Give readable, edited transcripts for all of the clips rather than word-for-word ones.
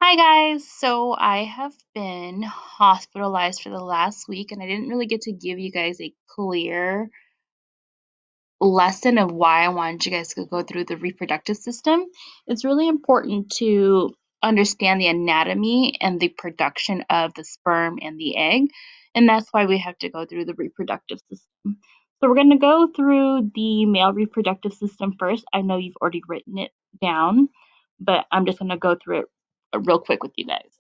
Hi guys. So I have been hospitalized for the last week and I didn't really get to give you guys a clear lesson of why I wanted you guys to go through the reproductive system. It's really important to understand the anatomy and the production of the sperm and the egg, and that's why we have to go through the reproductive system. So we're going to go through the male reproductive system first. I know you've already written it down, but I'm just going to go through it real quick with you guys.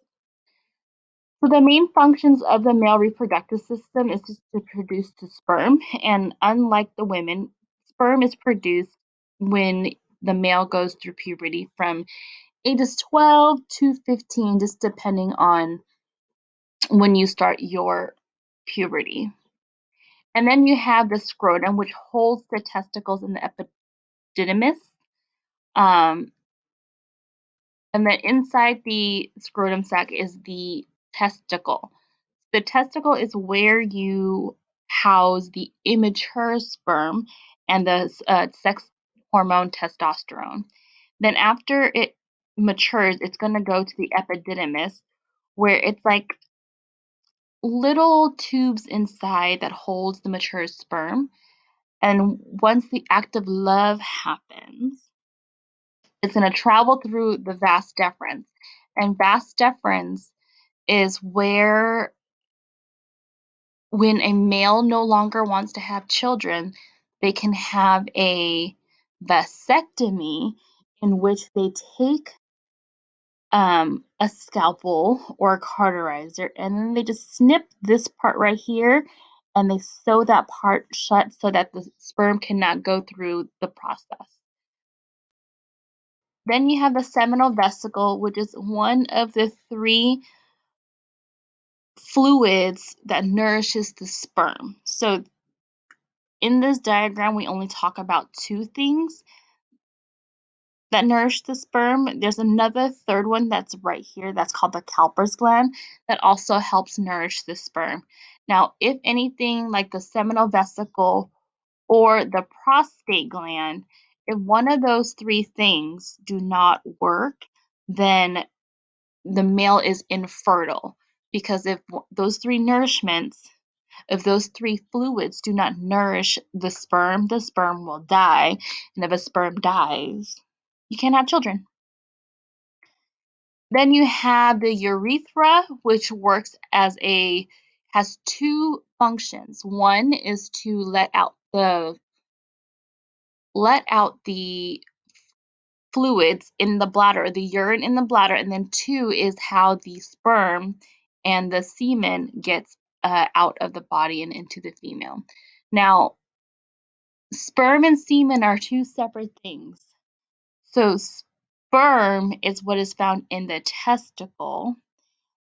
So the main functions of the male reproductive system is just to produce the sperm, and unlike the women, sperm is produced when the male goes through puberty from ages 12 to 15, just depending on when you start your puberty. And then you have the scrotum, which holds the testicles in the epididymis. Um, and then inside the scrotum sac is the testicle. The testicle is where you house the immature sperm and the sex hormone testosterone. Then after it matures, it's going to go to the epididymis, where it's like little tubes inside that holds the mature sperm. And once the act of love happens, it's going to travel through the vas deferens. And vas deferens is where when a male no longer wants to have children, they can have a vasectomy in which they take a scalpel or a cauterizer and then they just snip this part right here and they sew that part shut so that the sperm cannot go through the process. Then you have the seminal vesicle, which is one of the three fluids that nourishes the sperm. So in this diagram, we only talk about two things that nourish the sperm. There's another third one that's right here that's called the Cowper's gland that also helps nourish the sperm. Now, if anything like the seminal vesicle or the prostate gland, if one of those three things do not work, then the male is infertile because those three nourishments if those three fluids do not nourish the sperm will die. And if a sperm dies, you can't have children. Then you have the urethra, which has two functions. One is to let out the fluids in the bladder, the urine in the bladder, and then two is how the sperm and the semen gets out of the body and into the female. Now, sperm and semen are two separate things. So, sperm is what is found in the testicle,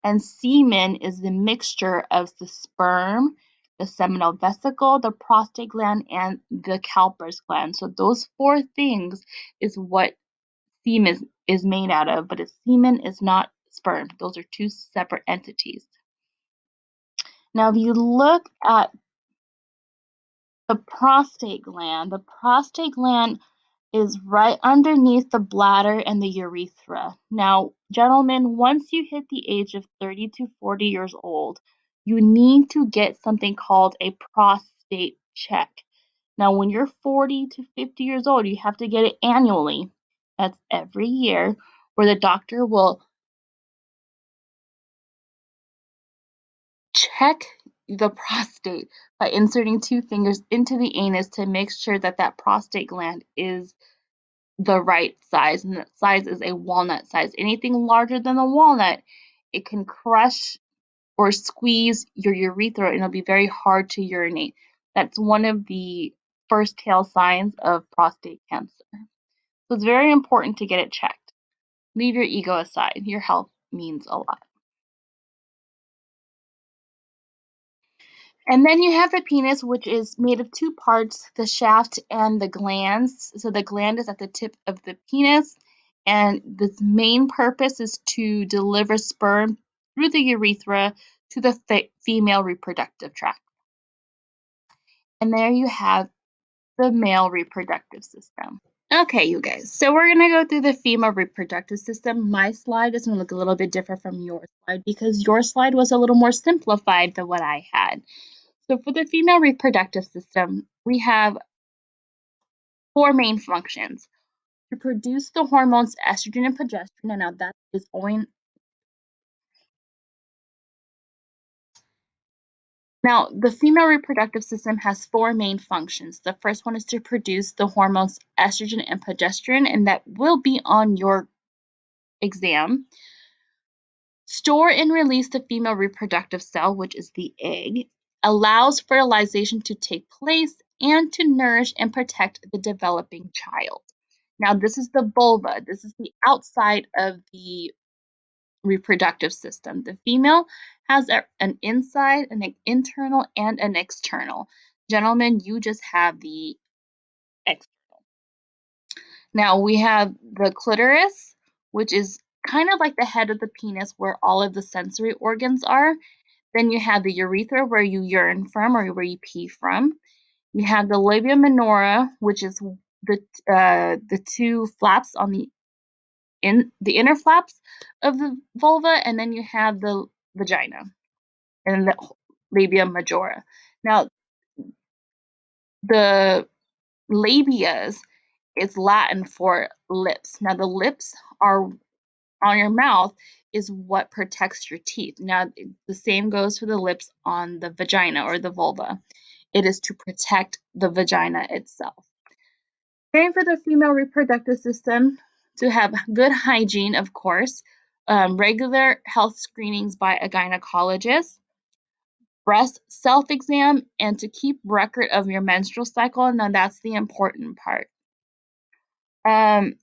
and semen is the mixture of the sperm, the seminal vesicle, the prostate gland, and the Cowper's gland. So, those four things is what semen is made out of, but semen is not sperm. Those are two separate entities. Now, if you look at the prostate gland is right underneath the bladder and the urethra. Now, gentlemen, once you hit the age of 30 to 40 years old, you need to get something called a prostate check. Now, when you're 40 to 50 years old, you have to get it annually. That's every year, where the doctor will check the prostate by inserting two fingers into the anus to make sure that that prostate gland is the right size, and that size is a walnut size. Anything larger than a walnut, it can crush or squeeze your urethra and it'll be very hard to urinate. That's one of the first tail signs of prostate cancer. So it's very important to get it checked. Leave your ego aside. Your health means a lot. And then you have the penis, which is made of two parts, the shaft and the glands. So the gland is at the tip of the penis, and the main purpose is to deliver sperm through the urethra to the female reproductive tract. And there you have the male reproductive system. Okay, you guys. So we're gonna go through the female reproductive system. My slide is gonna look a little bit different from your slide because your slide was a little more simplified than what I had. So for the female reproductive system, we have four main functions to produce the hormones estrogen and progesterone. And now that is only now the female reproductive system has four main functions. The first one is to produce the hormones estrogen and progesterone, and that will be on your exam. Store and release the female reproductive cell, which is the egg, allows fertilization to take place and to nourish and protect the developing child. Now, this is the vulva. This is the outside of the reproductive system. The female has an inside, an internal, and an external. Gentlemen, you just have the external. Now we have the clitoris, which is kind of like the head of the penis where all of the sensory organs are. Then you have the urethra where you urine from or where you pee from. You have the labia minora, which is the two flaps on the inner flaps of the vulva, and then you have the vagina and the labia majora. Now, the labias is Latin for lips. Now, the lips are on your mouth is what protects your teeth. Now, the same goes for the lips on the vagina or the vulva. It is to protect the vagina itself. Same for the female reproductive system, to have good hygiene, of course, regular health screenings by a gynecologist, breast self exam, and to keep record of your menstrual cycle. Now, that's the important part. Um,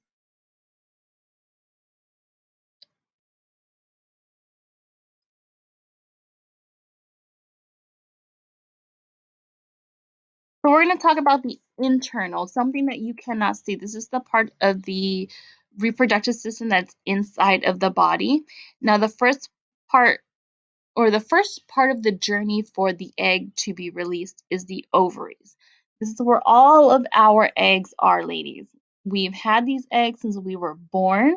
So we're going to talk about the internal, something that you cannot see. This is the part of the reproductive system that's inside of the body. Now, part the first part of the journey for the egg to be released is the ovaries. This is where all of our eggs are, ladies. We've had these eggs since we were born.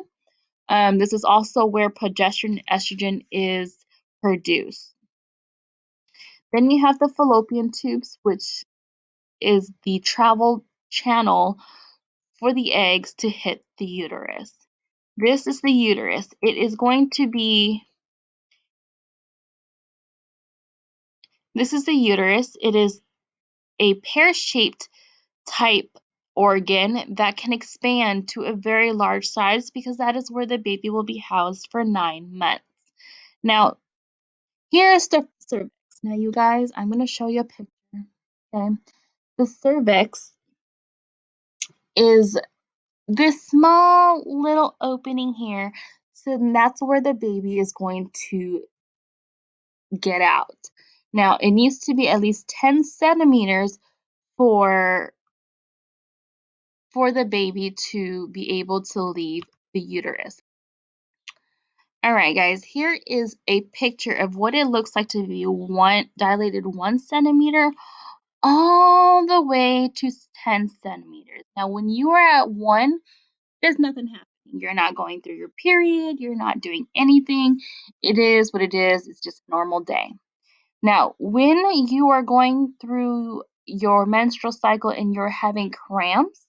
This is also where progesterone and estrogen is produced. Then you have the fallopian tubes, which is the travel channel for the eggs to hit the uterus. This is the uterus. It is going to be, this is the uterus. It is a pear-shaped type organ that can expand to a very large size because that is where the baby will be housed for 9 months. Now, here's the cervix. Now, you guys, I'm going to show you a picture. Okay, the cervix is this small little opening here. So that's where the baby is going to get out. Now, it needs to be at least 10 centimeters for the baby to be able to leave the uterus. All right, guys, here is a picture of what it looks like to be dilated 1 centimeter all the way to 10 centimeters. Now, when you are at 1, there's nothing happening. You're not going through your period. You're not doing anything. It is what it is. It's just a normal day. Now, when you are going through your menstrual cycle and you're having cramps,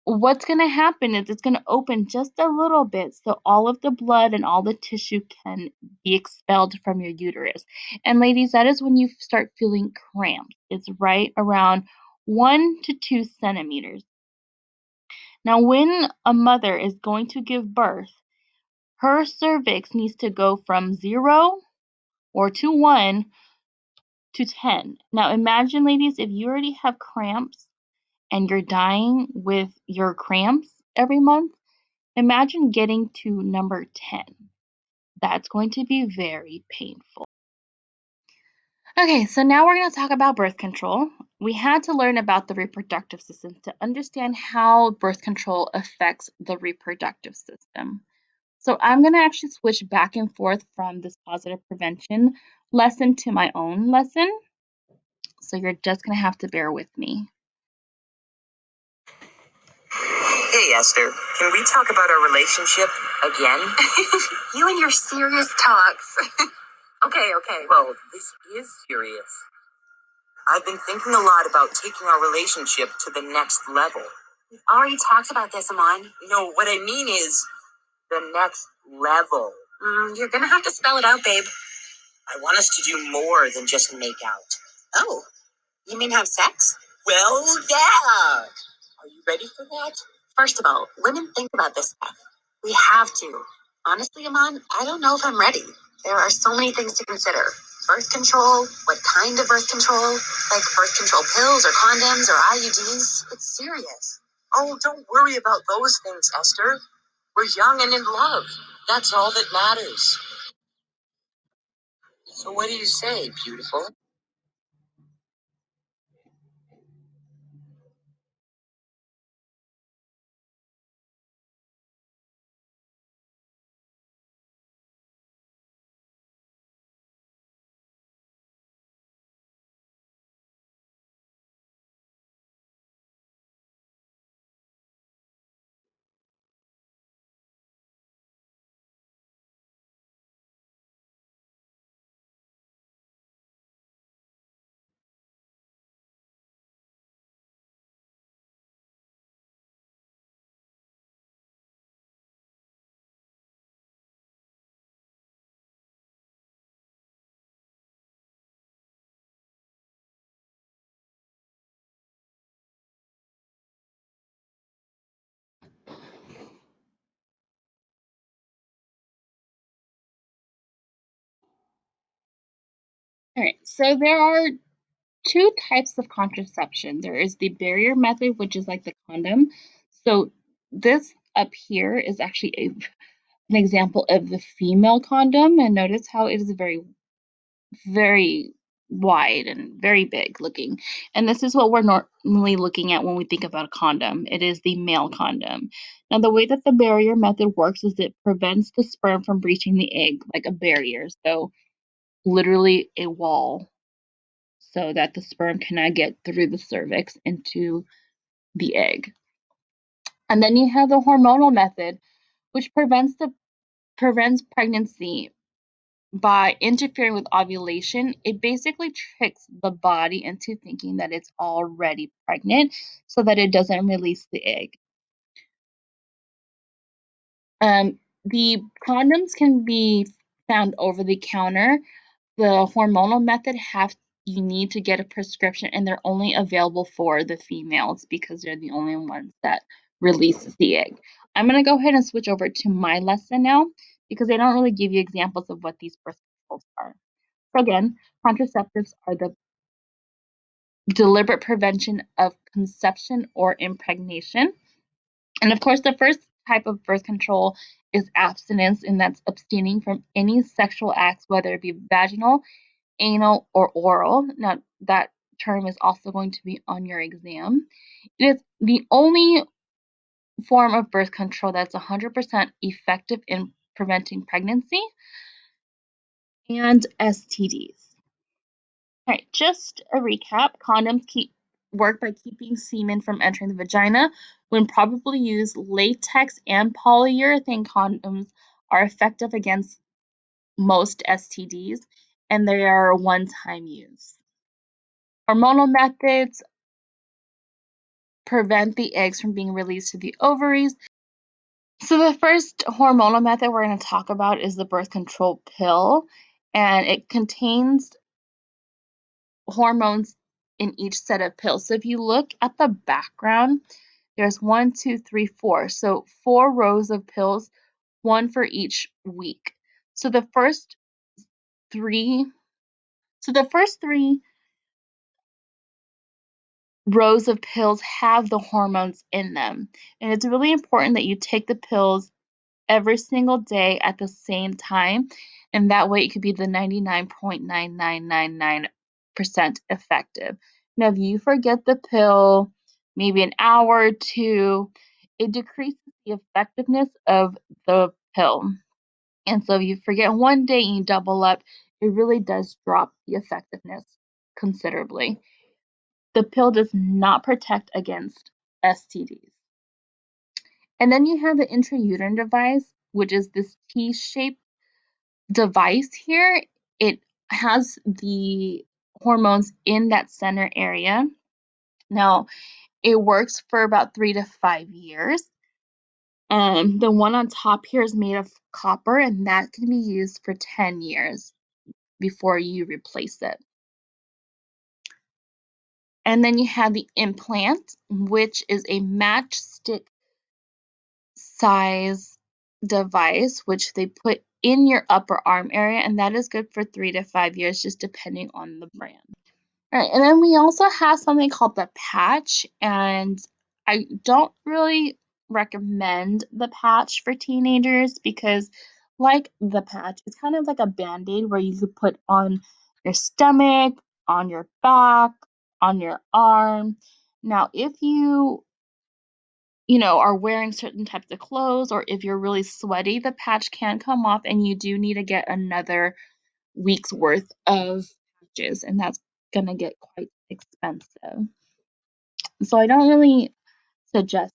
what's going to happen is it's going to open just a little bit so all of the blood and all the tissue can be expelled from your uterus. And ladies, that is when you start feeling cramps. It's right around 1 to 2 centimeters. Now, when a mother is going to give birth, her cervix needs to go from 0 or to 1 to 10. Now, imagine, ladies, if you already have cramps and you're dying with your cramps every month, imagine getting to number 10. That's going to be very painful. Okay, so now we're going to talk about birth control. We had to learn about the reproductive system to understand how birth control affects the reproductive system. So I'm going to actually switch back and forth from this positive prevention lesson to my own lesson. So you're just going to have to bear with me. Hey, Esther, can we talk about our relationship again? You and your serious talks. Okay. Well, this is serious. I've been thinking a lot about taking our relationship to the next level. We've already talked about this, Amon. No, what I mean is the next level. You're gonna have to spell it out, babe. I want us to do more than just make out. Oh, you mean have sex? Well, yeah. Are you ready for that? First of all, women think about this stuff. We have to. Honestly, Aman, I don't know if I'm ready. There are so many things to consider. Birth control, what kind of birth control, like birth control pills or condoms or IUDs. It's serious. Oh, don't worry about those things, Esther. We're young and in love. That's all that matters. So what do you say, beautiful? All right, so there are two types of contraception. There is the barrier method, which is like the condom. So this up here is actually an example of the female condom, and notice how it is very, very wide and very big looking. And this is what we're normally looking at when we think about a condom. It is the male condom. Now, the way that the barrier method works is it prevents the sperm from breaching the egg like a barrier. So literally a wall so that the sperm cannot get through the cervix into the egg. And then you have the hormonal method, which prevents pregnancy by interfering with ovulation. It basically tricks the body into thinking that it's already pregnant so that it doesn't release the egg. The condoms can be found over the counter. The hormonal method have you need to get a prescription, and they're only available for the females because they're the only ones that releases the egg. I'm going to go ahead and switch over to my lesson now because they don't really give you examples of what these birth controls are. So again, contraceptives are the deliberate prevention of conception or impregnation. And of course, the first type of birth control is abstinence, and that's abstaining from any sexual acts, whether it be vaginal, anal, or oral. Now, that term is also going to be on your exam. It is the only form of birth control that's 100% effective in preventing pregnancy and STDs. All right, just a recap. Condoms work by keeping semen from entering the vagina. When properly used, latex and polyurethane condoms are effective against most STDs, and they are a one-time use. Hormonal methods prevent the eggs from being released to the ovaries. So the first hormonal method we're going to talk about is the birth control pill, and it contains hormones in each set of pills. So if you look at the background, there's 1, 2, 3, 4. So 4 rows of pills, one for each week. So the first three, so the first 3 rows of pills have the hormones in them. And it's really important that you take the pills every single day at the same time. And that way it could be the 99.9999% effective. Now, if you forget the pill, maybe an hour or two, it decreases the effectiveness of the pill. And so if you forget one day and you double up, it really does drop the effectiveness considerably. The pill does not protect against STDs. And then you have the intrauterine device, which is this T-shaped device here. It has the hormones in that center area. Now, it works for about 3 to 5 years. The one on top here is made of copper, and that can be used for 10 years before you replace it. And then you have the implant, which is a matchstick size device, which they put in your upper arm area, and that is good for 3 to 5 years, just depending on the brand. All right, and then we also have something called the patch, and I don't really recommend the patch for teenagers because, like the patch, it's kind of like a band-aid where you could put on your stomach, on your back, on your arm. Now, if you are wearing certain types of clothes or if you're really sweaty, the patch can come off and you do need to get another week's worth of patches, and that's gonna get quite expensive. So I don't really suggest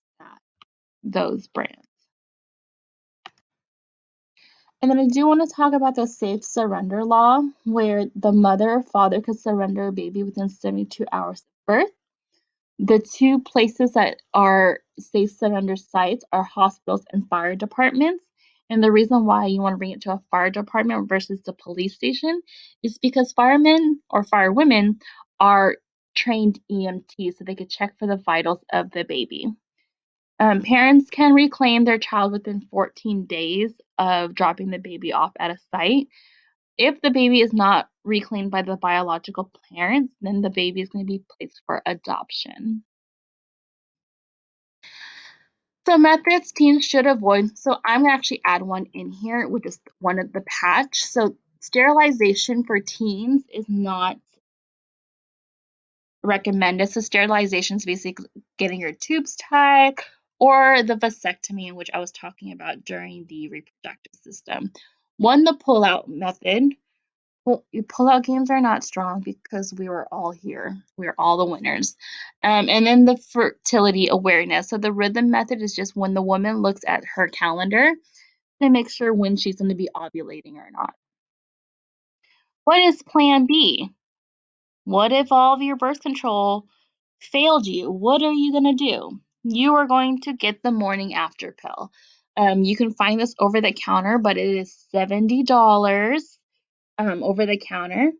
those brands. And then I do want to talk about the safe surrender law, where the mother or father could surrender a baby within 72 hours of birth. The two places that are safe surrender sites are hospitals and fire departments. And the reason why you want to bring it to a fire department versus the police station is because firemen or firewomen are trained EMTs, so they could check for the vitals of the baby. Parents can reclaim their child within 14 days of dropping the baby off at a site. If the baby is not reclaimed by the biological parents, then the baby is going to be placed for adoption. So methods teens should avoid. So I'm gonna actually add one in here, which is one of the patch. So sterilization for teens is not recommended. So sterilization is basically getting your tubes tied or the vasectomy, which I was talking about during the reproductive system. One, the pull-out method. Well, pull-out games are not strong because we were all here. We are all the winners. And then the fertility awareness. So the rhythm method is just when the woman looks at her calendar to make sure when she's going to be ovulating or not. What is plan B? What if all of your birth control failed you? What are you going to do? You are going to get the morning after pill. You can find this over the counter, but it is $70 over the counter.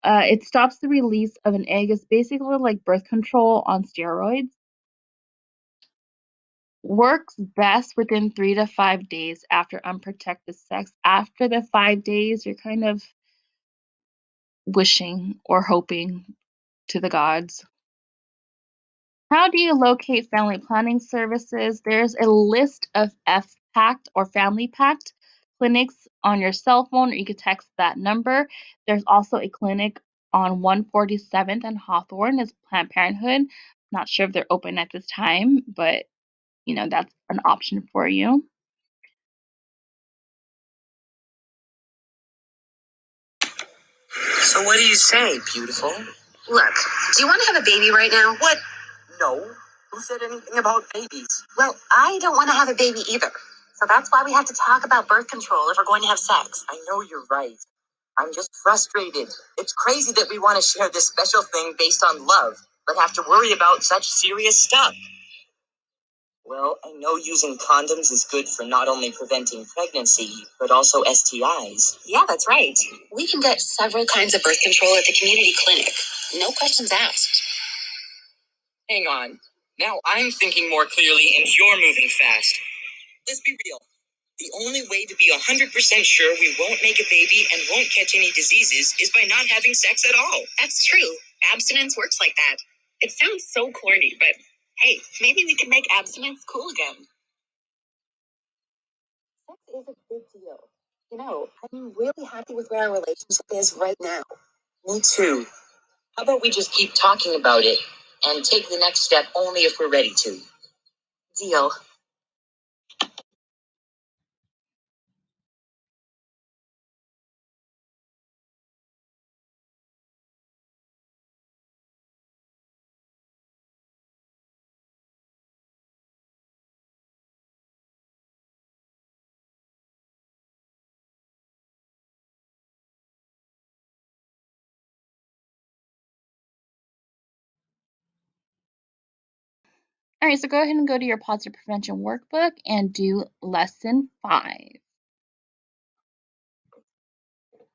It stops the release of an egg. It's basically like birth control on steroids. Works best within 3 to 5 days after unprotected sex. After the 5 days, you're kind of wishing or hoping to the gods. How do you locate family planning services? There's a list of FPACT or Family Pact clinics on your cell phone, or you could text that number. There's also a clinic on 147th and Hawthorne is Planned Parenthood. Not sure if they're open at this time, but that's an option for you. So what do you say, beautiful? Look, do you want to have a baby right now? What? No. Who said anything about babies? Well, I don't want to have a baby either. So that's why we have to talk about birth control if we're going to have sex. I know you're right. I'm just frustrated. It's crazy that we want to share this special thing based on love, but have to worry about such serious stuff. Well, I know using condoms is good for not only preventing pregnancy, but also STIs. Yeah, that's right. We can get several kinds of birth control at the community clinic. No questions asked. Hang on. Now I'm thinking more clearly and you're moving fast. Let's be real. The only way to be 100% sure we won't make a baby and won't catch any diseases is by not having sex at all. That's true. Abstinence works like that. It sounds so corny, but hey, maybe we can make abstinence cool again. Sex is a big deal. I'm really happy with where our relationship is right now. Me too. How about we just keep talking about it and take the next step only if we're ready to? Deal. All right, so go ahead and go to your positive prevention workbook and do lesson 5.